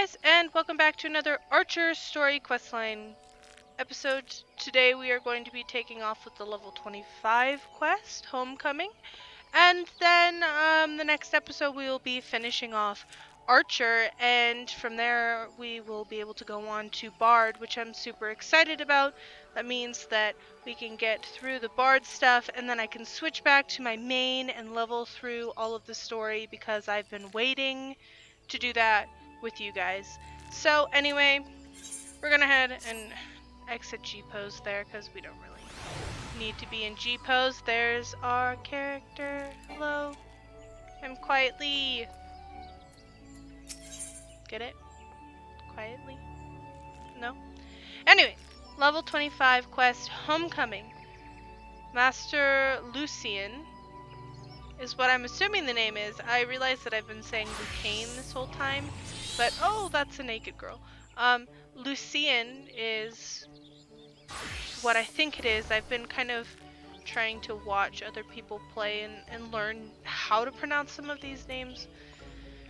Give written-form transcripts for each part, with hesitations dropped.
guys, and welcome back to another Archer Story Questline episode. Today we are going to be taking off with the level 25 quest, Homecoming. And then the next episode we will be finishing off Archer, and from there we will be able to go on to Bard, which I'm super excited about. That means that we can get through the Bard stuff, and then I can switch back to my main and level through all of the story because I've been waiting to do that with you guys. So anyway, we're gonna head and exit G pose there because we don't really need to be in G pose. There's our character. Hello. I'm quietly. Get it? Quietly? No? Anyway, level 25 quest, Homecoming. Master Luciane is what I'm assuming the name is. I realize that I've been saying Luciane this whole time, but oh, that's a naked girl. Luciane is what I think it is. I've been kind of trying to watch other people play and learn how to pronounce some of these names.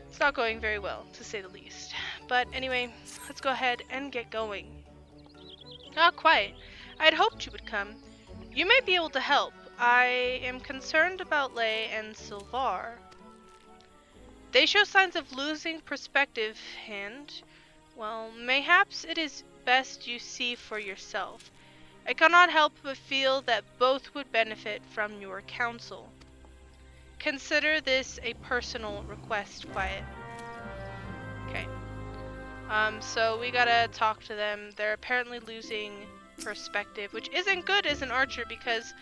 It's not going very well, to say the least. But anyway, let's go ahead and get going. Ah, quiet. I had hoped you would come. You may be able to help. I am concerned about Leigh and Silvairre. They show signs of losing perspective, and, well, mayhaps it is best you see for yourself. I cannot help but feel that both would benefit from your counsel. Consider this a personal request, Quiet. Okay. So we gotta talk to them. They're apparently losing perspective, which isn't good as an archer because,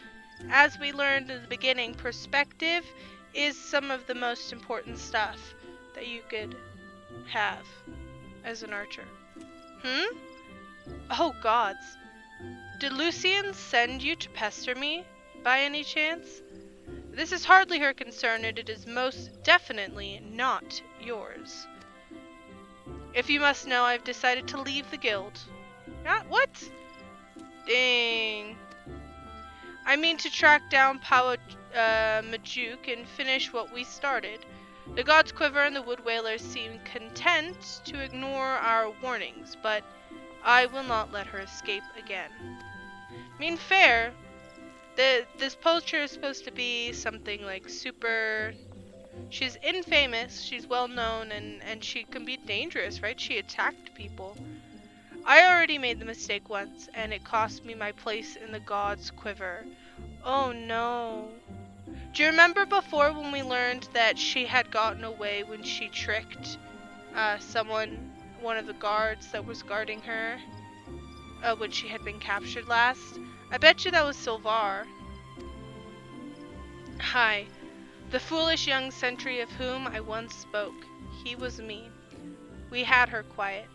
as we learned in the beginning, perspective is some of the most important stuff that you could have as an archer. Oh gods. Did Luciane send you to pester me, by any chance? This is hardly her concern, and it is most definitely not yours. If you must know, I've decided to leave the guild. What? Dang. I mean to track down Power Majuk and finish what we started. The God's Quiver and the Wood Whalers seem content to ignore our warnings, but I will not let her escape again. I mean, fair. This poacher is supposed to be something like super... She's infamous, she's well known, and she can be dangerous, right? She attacked people. I already made the mistake once, and it cost me my place in the God's Quiver. Oh no. Do you remember before when we learned that she had gotten away when she tricked one of the guards that was guarding her, when she had been captured last? I bet you that was Silvairre. Hi. The foolish young sentry of whom I once spoke. He was me. We had her quiet.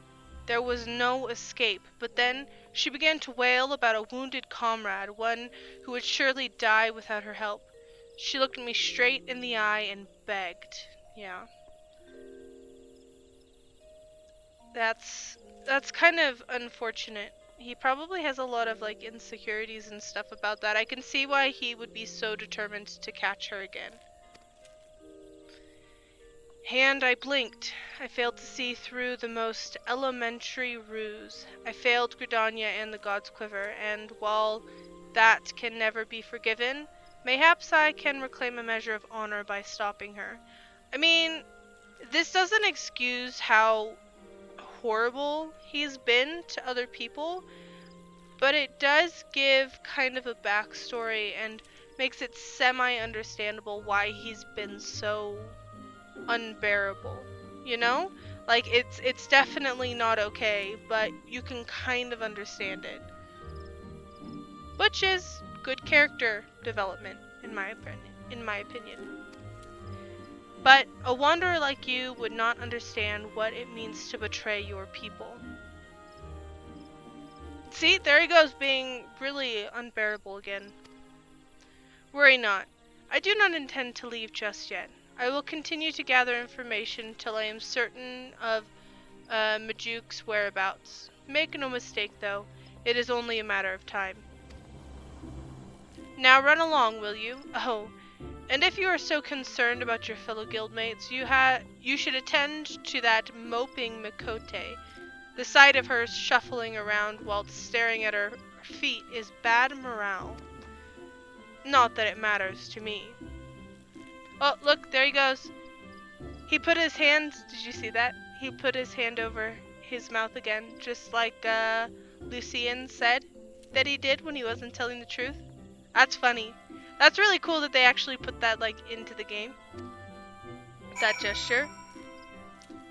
There was no escape, but then she began to wail about a wounded comrade, one who would surely die without her help. She looked me straight in the eye and begged. Yeah. That's kind of unfortunate. He probably has a lot of like insecurities and stuff about that. I can see why he would be so determined to catch her again. And I blinked. I failed to see through the most elementary ruse. I failed Gridania and the God's Quiver, and while that can never be forgiven, mayhaps I can reclaim a measure of honor by stopping her. I mean, this doesn't excuse how horrible he's been to other people, but it does give kind of a backstory and makes it semi-understandable why he's been so unbearable, you know? Like, it's definitely not okay, but you can kind of understand it. Which is good character development, in my opinion. But a wanderer like you would not understand what it means to betray your people. See, there he goes, being really unbearable again. Worry not. I do not intend to leave just yet. I will continue to gather information till I am certain of Majuk's whereabouts. Make no mistake, though, it is only a matter of time. Now run along, will you? Oh, And if you are so concerned about your fellow guildmates, you should attend to that moping Mikote. The sight of her shuffling around while staring at her feet is bad morale. Not that it matters to me. Oh, look, there he goes. He put his hand, did you see that? He put his hand over his mouth again, just like Luciane said that he did when he wasn't telling the truth. That's funny. That's really cool that they actually put that like into the game. That gesture.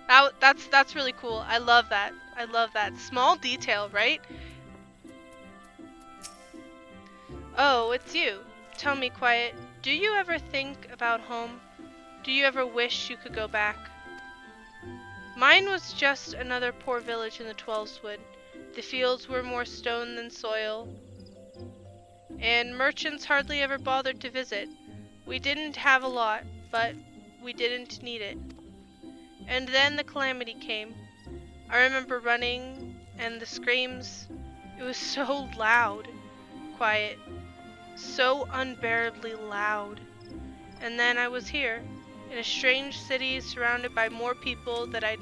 That's really cool. I love that. I love that. Small detail, right? Oh, it's you. Tell me, Quiet, do you ever think about home? Do you ever wish you could go back? Mine was just another poor village in the Twelveswood. The fields were more stone than soil, and merchants hardly ever bothered to visit. We didn't have a lot, but we didn't need it. And then the calamity came. I remember running, and the screams. It was so loud. Quiet. So unbearably loud. And then I was here, in a strange city surrounded by more people that I'd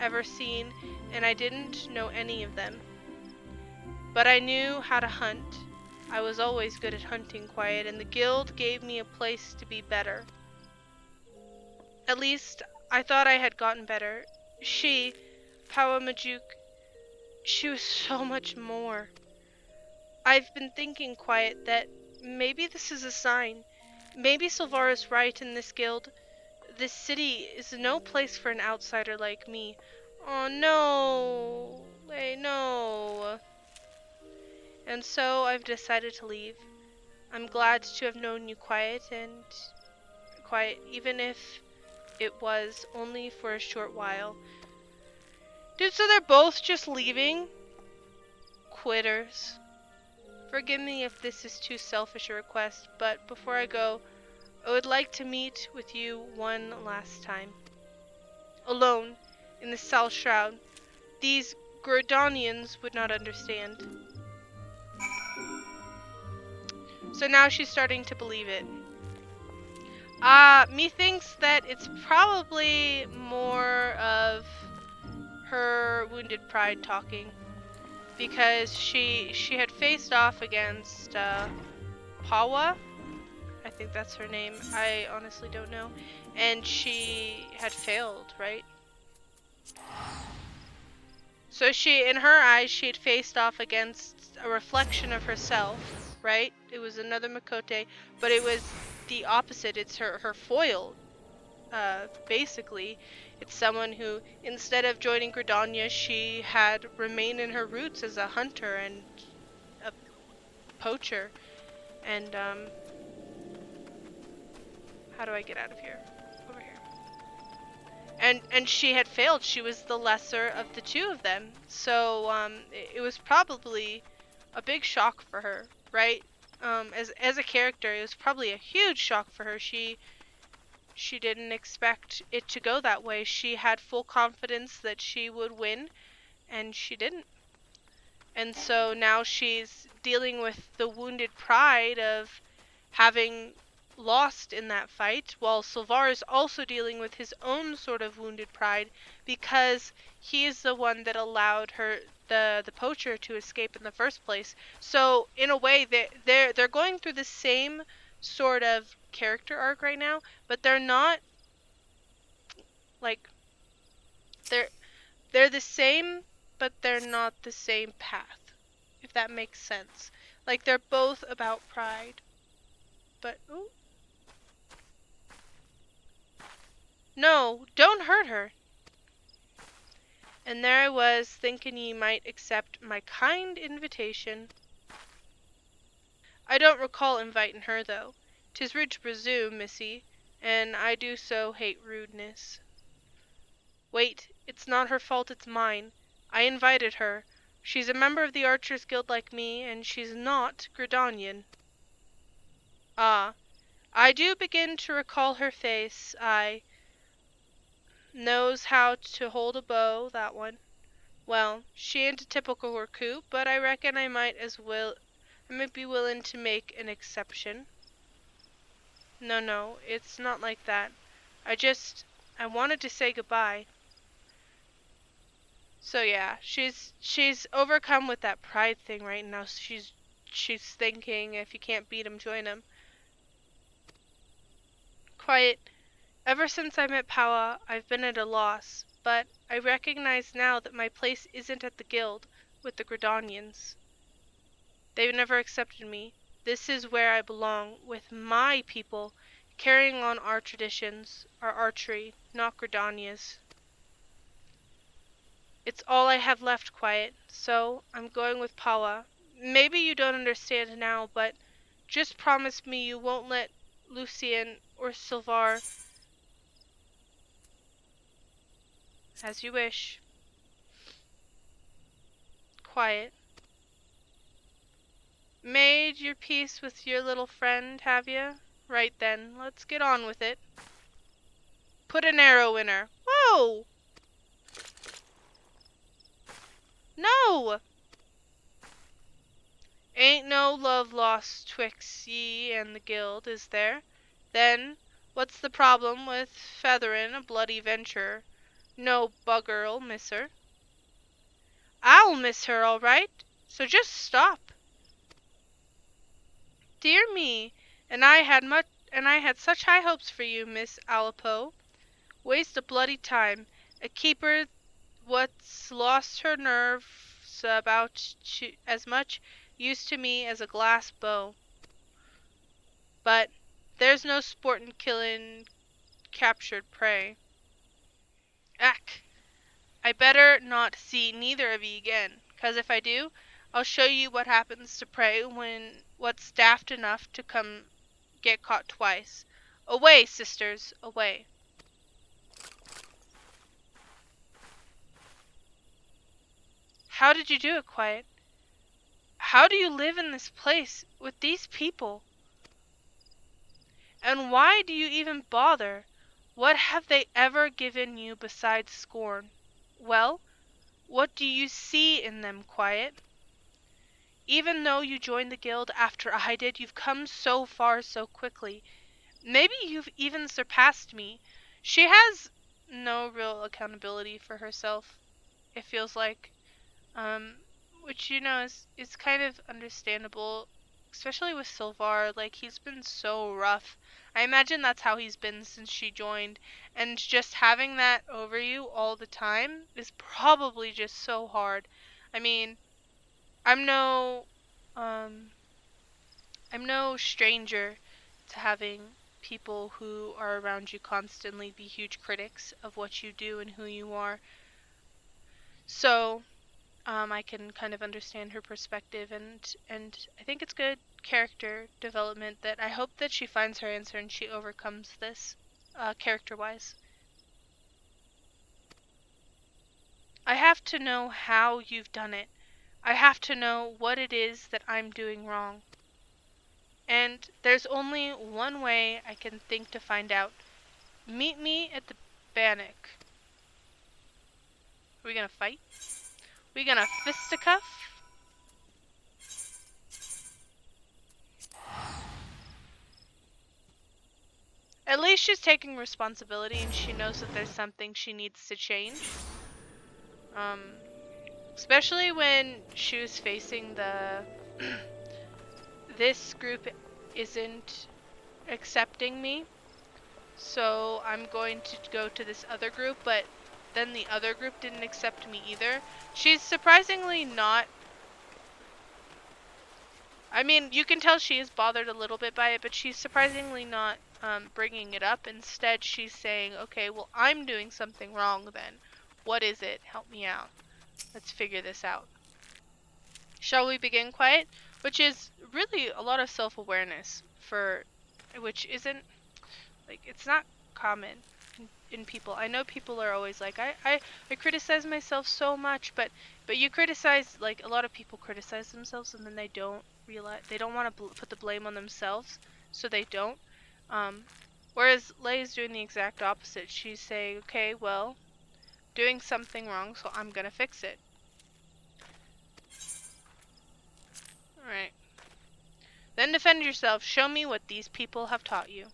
ever seen, and I didn't know any of them. But I knew how to hunt. I was always good at hunting, Quiet, and the guild gave me a place to be better. At least, I thought I had gotten better. She, Pawamajuk, she was so much more. I've been thinking, Quiet, that maybe this is a sign. Maybe Silvairre is right in this guild. This city is no place for an outsider like me. Oh no! Hey, no! And so I've decided to leave. I'm glad to have known you, Quiet, even if it was only for a short while. Dude, so they're both just leaving? Quitters. Forgive me if this is too selfish a request, but before I go, I would like to meet with you one last time. Alone, in the South Shroud. These Gordonians would not understand. So now she's starting to believe it. Methinks that it's probably more of her wounded pride talking. Because she had faced off against Pawa. I think that's her name. I honestly don't know. And she had failed, right? So in her eyes, she had faced off against a reflection of herself, right? It was another Mikote, but it was the opposite. It's her foil, basically. It's someone who, instead of joining Gridania, she had remained in her roots as a hunter and a poacher. And, how do I get out of here? Over here. And she had failed. She was the lesser of the two of them. So, it was probably a big shock for her, right? As a character, it was probably a huge shock for her. She didn't expect it to go that way. She had full confidence that she would win, and she didn't. And so now she's dealing with the wounded pride of having lost in that fight, while Silvairre is also dealing with his own sort of wounded pride because he is the one that allowed the poacher to escape in the first place. So in a way they're going through the same sort of character arc right now, but they're not like they're the same, but they're not the same path, if that makes sense. Like they're both about pride. But ooh. No, don't hurt her. And there I was, thinking ye might accept my kind invitation. I don't recall invitin' her, though. 'Tis rude to presume, missy, and I do so hate rudeness. Wait, it's not her fault, it's mine. I invited her. She's a member of the Archers Guild like me, and she's not Gridanian. Ah, I do begin to recall her face. Knows how to hold a bow, that one. Well, she ain't a typical recruit, but I reckon I might be willin' to make an exception. No, it's not like that. I wanted to say goodbye. So yeah, she's overcome with that pride thing right now. She's thinking if you can't beat him, join him. Quiet. Ever since I met Paua, I've been at a loss, but I recognize now that my place isn't at the guild with the Gridanians. They've never accepted me. This is where I belong, with my people, carrying on our traditions, our archery, not Gridania's. It's all I have left, Quiet, so I'm going with Paua. Maybe you don't understand now, but just promise me you won't let Luciane or Silvairre. As you wish. Quiet. Made your peace with your little friend, have you? Right then, let's get on with it. Put an arrow in her. Whoa! No! Ain't no love lost twixt ye and the guild, is there? Then, what's the problem with featherin' a bloody venturer? No bugger'll miss her. I'll miss her, all right, so just stop. Dear me, and I had such high hopes for you, Miss Alapo. Waste a bloody time. A keeper what's lost her nerve's about as much use to me as a glass bow. But there's no sport in killin' captured prey. Ack! I better not see neither of ye again, 'cause if I do, I'll show you what happens to prey when what's daft enough to come get caught twice. Away, sisters, away. How did you do it, Quiet? How do you live in this place with these people? And why do you even bother? What have they ever given you besides scorn? Well, what do you see in them, Quiet? Even though you joined the guild after I did, you've come so far so quickly. Maybe you've even surpassed me. She has no real accountability for herself, it feels like. Which is kind of understandable, especially with Silvairre. Like, he's been so rough. I imagine that's how he's been since she joined, and just having that over you all the time is probably just so hard. I mean, I'm no, um, I'm no stranger to having people who are around you constantly be huge critics of what you do and who you are. So, I can kind of understand her perspective, and I think it's good character development that I hope that she finds her answer and she overcomes this, character-wise. I have to know how you've done it. I have to know what it is that I'm doing wrong. And there's only one way I can think to find out. Meet me at the Bannock. Are we gonna fight? We gonna fisticuff? At least she's taking responsibility and she knows that there's something she needs to change. Um, Especially when she was facing the this group isn't accepting me, so I'm going to go to this other group, but then the other group didn't accept me either. She's surprisingly not. I mean, you can tell she is bothered a little bit by it, but she's surprisingly not bringing it up. Instead, she's saying, okay, well, I'm doing something wrong then. What is it? Help me out. Let's figure this out. Shall we begin, Quiet? Which is really a lot of self-awareness which isn't, like, it's not common in people. I know people are always like, I criticize myself so much, but you criticize, like, a lot of people criticize themselves and then they don't realize, they don't want to put the blame on themselves, so they don't. Whereas Leigh is doing the exact opposite. She's saying, okay, well, doing something wrong, so I'm gonna fix it. Alright. Then defend yourself. Show me what these people have taught you.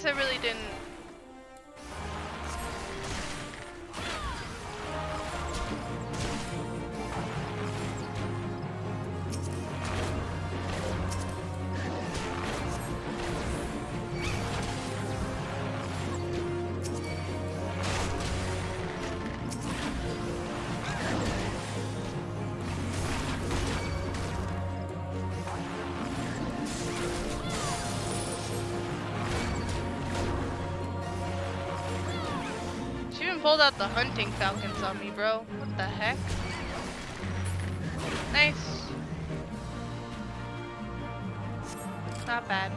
guess I really didn't. She even pulled out the hunting falcons on me, bro. What the heck? Nice. Not bad.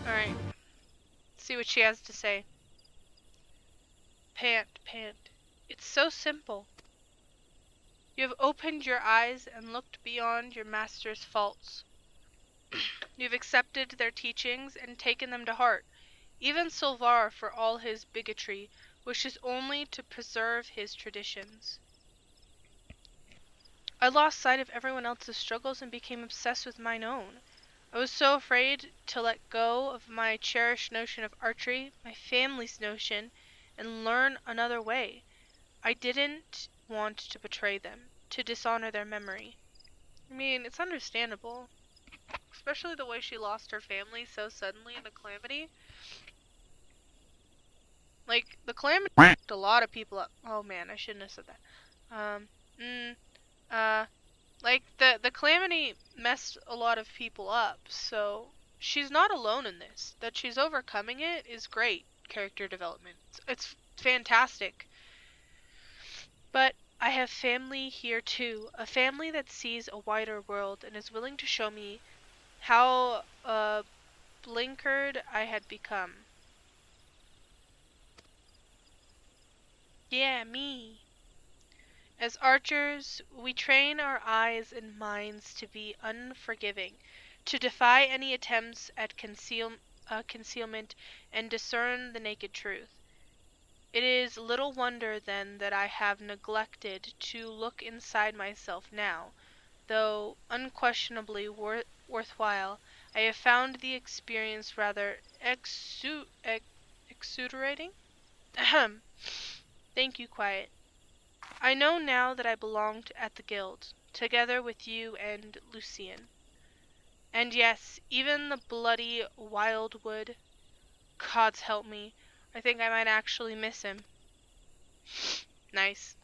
Alright. See what she has to say. Pant, pant. It's so simple. You have opened your eyes and looked beyond your master's faults. You've accepted their teachings and taken them to heart. Even Silvairre, for all his bigotry, wishes only to preserve his traditions. I lost sight of everyone else's struggles and became obsessed with mine own. I was so afraid to let go of my cherished notion of archery, my family's notion, and learn another way. I didn't want to betray them, to dishonor their memory. I mean, it's understandable. Especially the way she lost her family so suddenly in a calamity. Like, the calamity fucked a lot of people up. Oh man, I shouldn't have said that. Like, the calamity messed a lot of people up, so she's not alone in this. That she's overcoming it is great character development. It's fantastic. But I have family here too, a family that sees a wider world and is willing to show me how blinkered I had become. Yeah, me. As archers, we train our eyes and minds to be unforgiving, to defy any attempts at concealment and discern the naked truth. It is little wonder then that I have neglected to look inside myself now, though unquestionably worthwhile. I have found the experience rather exuderating. Ahem. Thank you, Quiet. I know now that I belonged at the guild, together with you and Luciane. And yes, even the bloody wildwood. Gods help me. I think I might actually miss him. Nice.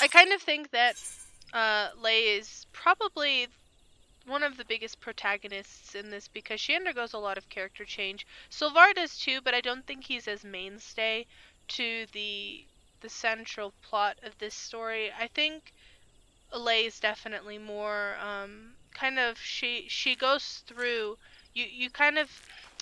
I kind of think that Leih is probably one of the biggest protagonists in this because she undergoes a lot of character change. Silvairre does too, but I don't think he's as mainstay to the central plot of this story. I think Leih is definitely more kind of she goes through you kind of,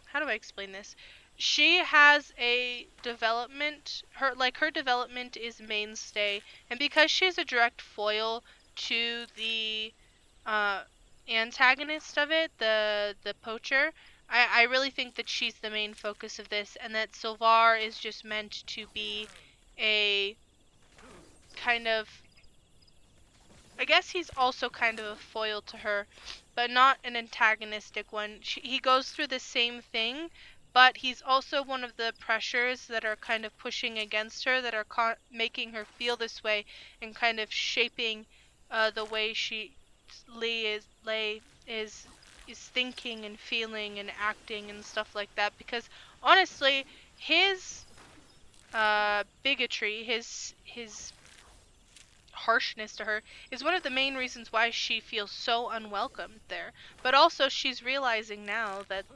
how do I explain this? She has a development, her development is mainstay, and because she's a direct foil to the uh antagonist of it, the poacher, I really think that she's the main focus of this, and that Silvairre is just meant to be a kind of, I guess he's also kind of a foil to her, but not an antagonistic one. He goes through the same thing, but he's also one of the pressures that are kind of pushing against her, that are making her feel this way, and kind of shaping the way Leih is thinking and feeling and acting and stuff like that. Because honestly, his bigotry, his harshness to her is one of the main reasons why she feels so unwelcomed there. But also she's realizing now that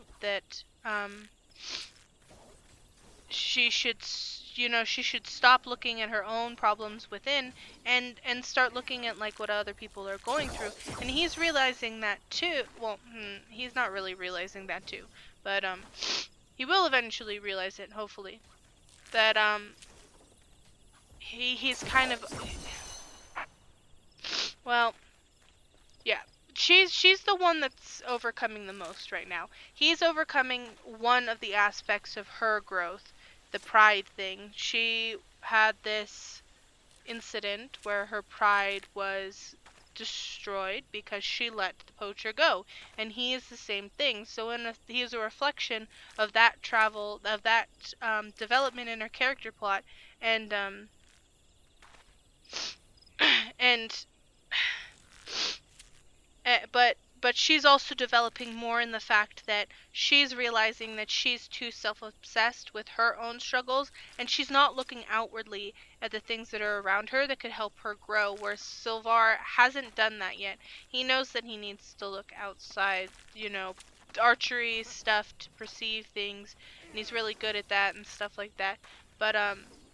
she should she should stop looking at her own problems within and start looking at like what other people are going through. And he's realizing that too. Well, he's not really realizing that too, but he will eventually realize it, hopefully. That he's kind of, well, yeah. She's the one that's overcoming the most right now. He's overcoming one of the aspects of her growth, the pride thing. She had this incident where her pride was destroyed because she let the poacher go, and he is the same thing. So he is a reflection of that development in her character plot, and and but she's also developing more in the fact that she's realizing that she's too self-obsessed with her own struggles, and she's not looking outwardly at the things that are around her that could help her grow, whereas Silvairre hasn't done that yet. He knows that he needs to look outside, archery stuff to perceive things, and he's really good at that and stuff like that. But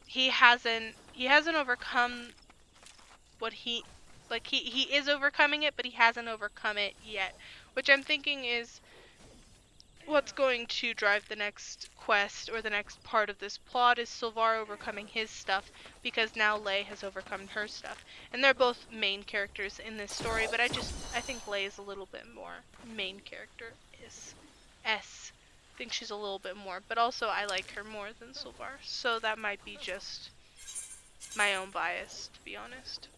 he hasn't overcome what he is overcoming it, but he hasn't overcome it yet, which I'm thinking is what's going to drive the next quest or the next part of this plot, is Silvairre overcoming his stuff, because now Leih has overcome her stuff. And they're both main characters in this story, but I think Leih is a little bit more main character. I think she's a little bit more, but also I like her more than Silvairre, so that might be just my own bias, to be honest.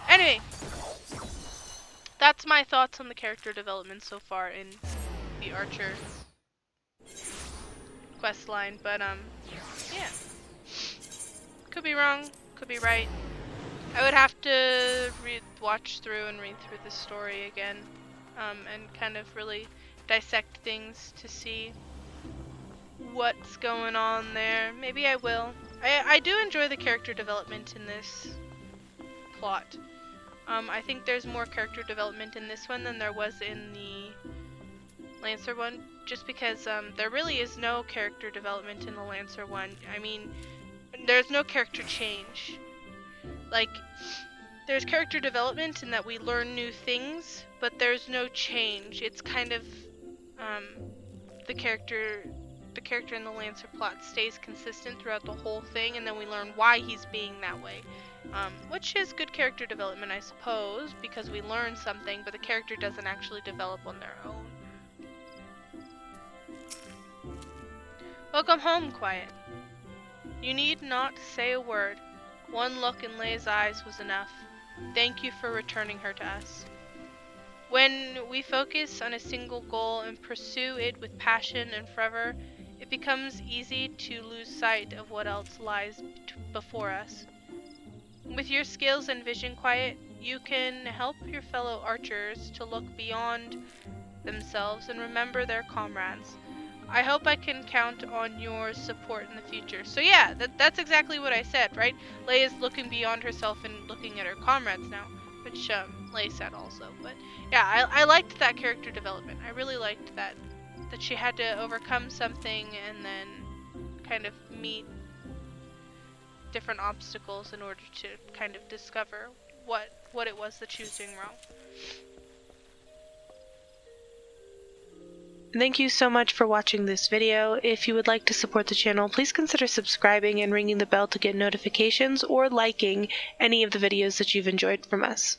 Anyway, that's my thoughts on the character development so far in the Archer quest line, but yeah. Could be wrong, could be right. I would have to watch through and read through the story again, and kind of really dissect things to see what's going on there. Maybe I will. I do enjoy the character development in this plot. I think there's more character development in this one than there was in the Lancer one, just because there really is no character development in the Lancer one. I mean, there's no character change. Like, there's character development in that we learn new things, but there's no change. It's kind of the character in the Lancer plot stays consistent throughout the whole thing, and then we learn why he's being that way. Which is good character development, I suppose, because we learn something, but the character doesn't actually develop on their own. Welcome home, Quiet. You need not say a word. One look in Leih's eyes was enough. Thank you for returning her to us. When we focus on a single goal and pursue it with passion and fervor, it becomes easy to lose sight of what else lies before us. With your skills and vision, Quiet, you can help your fellow archers to look beyond themselves and remember their comrades. I hope I can count on your support in the future. So yeah, that's exactly what I said, right? Leih is looking beyond herself and looking at her comrades now, which Leih said also. But yeah, I liked that character development. I really liked that she had to overcome something and then kind of meet different obstacles in order to kind of discover what it was that she was doing wrong. Thank you so much for watching this video. If you would like to support the channel, please consider subscribing and ringing the bell to get notifications, or liking any of the videos that you've enjoyed from us.